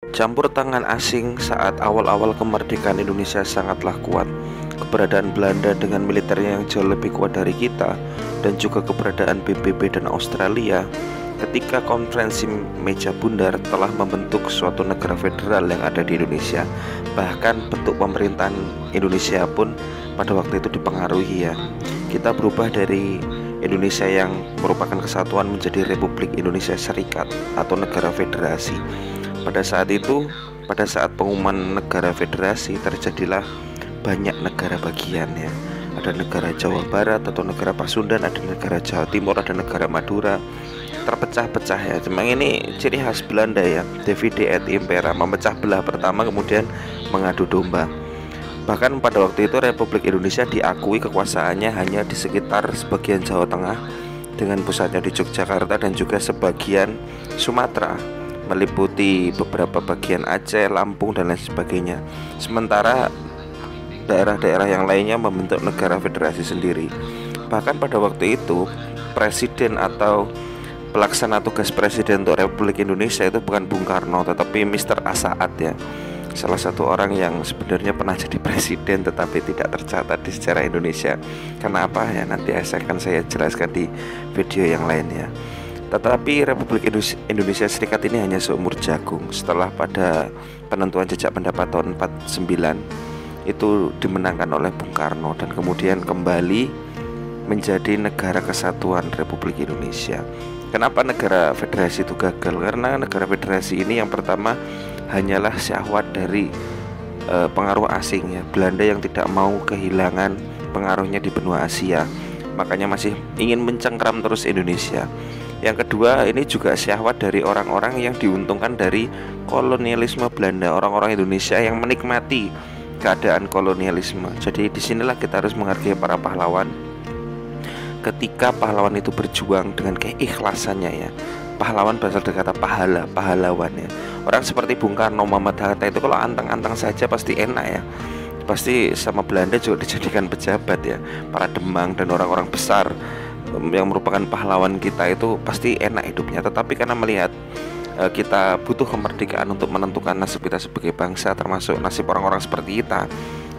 Campur tangan asing saat awal-awal kemerdekaan Indonesia sangatlah kuat. Keberadaan Belanda dengan militernya yang jauh lebih kuat dari kita, dan juga keberadaan PBB dan Australia ketika konferensi meja bundar telah membentuk suatu negara federal yang ada di Indonesia. Bahkan bentuk pemerintahan Indonesia pun pada waktu itu dipengaruhi ya. Kita berubah dari Indonesia yang merupakan kesatuan menjadi Republik Indonesia Serikat atau negara federasi. Pada saat itu, pada saat pengumuman negara federasi, terjadilah banyak negara bagian ya. Ada negara Jawa Barat atau negara Pasundan, ada negara Jawa Timur, ada negara Madura, terpecah-pecah ya. Memang ini ciri khas Belanda ya, divide et impera, memecah belah pertama kemudian mengadu domba. Bahkan pada waktu itu Republik Indonesia diakui kekuasaannya hanya di sekitar sebagian Jawa Tengah dengan pusatnya di Yogyakarta dan juga sebagian Sumatera, meliputi beberapa bagian Aceh, Lampung dan lain sebagainya. Sementara daerah-daerah yang lainnya membentuk negara federasi sendiri. Bahkan pada waktu itu presiden atau pelaksana tugas presiden untuk Republik Indonesia itu bukan Bung Karno, tetapi Mr. Asaat ya. Salah satu orang yang sebenarnya pernah jadi presiden tetapi tidak tercatat di sejarah Indonesia. Kenapa ya, nanti akan saya jelaskan di video yang lain ya. Tetapi Republik Indonesia Serikat ini hanya seumur jagung. Setelah pada penentuan jejak pendapat tahun 49 itu dimenangkan oleh Bung Karno dan kemudian kembali menjadi negara kesatuan Republik Indonesia. Kenapa negara federasi itu gagal? Karena negara federasi ini yang pertama hanyalah syahwat dari pengaruh asing ya. Belanda yang tidak mau kehilangan pengaruhnya di benua Asia, makanya masih ingin mencengkram terus Indonesia. Yang kedua, ini juga syahwat dari orang-orang yang diuntungkan dari kolonialisme Belanda, orang-orang Indonesia yang menikmati keadaan kolonialisme. Jadi disinilah kita harus menghargai para pahlawan. Ketika pahlawan itu berjuang dengan keikhlasannya ya. Pahlawan berasal dari kata pahala, pahlawan ya. Orang seperti Bung Karno, Muhammad Hatta itu kalau anteng-anteng saja pasti enak ya. Pasti sama Belanda juga dijadikan pejabat ya. Para Demang dan orang-orang besar yang merupakan pahlawan kita itu pasti enak hidupnya. Tetapi karena melihat kita butuh kemerdekaan untuk menentukan nasib kita sebagai bangsa, termasuk nasib orang-orang seperti kita.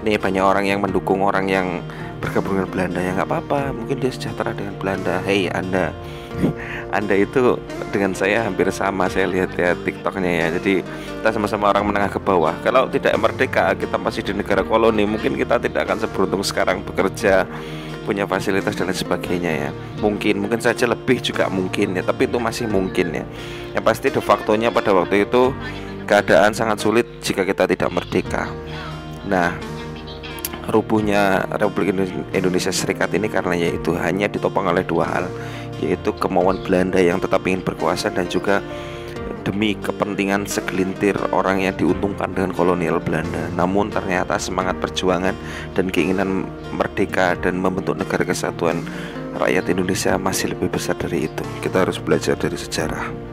Ini banyak orang yang mendukung orang yang bergabung dengan Belanda. Ya nggak apa-apa, mungkin dia sejahtera dengan Belanda. Hei Anda itu dengan saya hampir sama. Saya lihat ya TikToknya ya. Jadi kita sama-sama orang menengah ke bawah. Kalau tidak merdeka, kita masih di negara koloni, mungkin kita tidak akan seberuntung sekarang bekerja, punya fasilitas dan lain sebagainya ya. Mungkin saja lebih juga mungkin ya, tapi itu masih mungkin ya. Yang pasti de factonya pada waktu itu keadaan sangat sulit jika kita tidak merdeka. Nah, rubuhnya Republik Indonesia Serikat ini karena yaitu hanya ditopang oleh dua hal, yaitu kemauan Belanda yang tetap ingin berkuasa dan juga demi kepentingan segelintir orang yang diuntungkan dengan kolonial Belanda. Namun ternyata semangat perjuangan dan keinginan merdeka dan membentuk negara kesatuan rakyat Indonesia masih lebih besar dari itu. Kita harus belajar dari sejarah.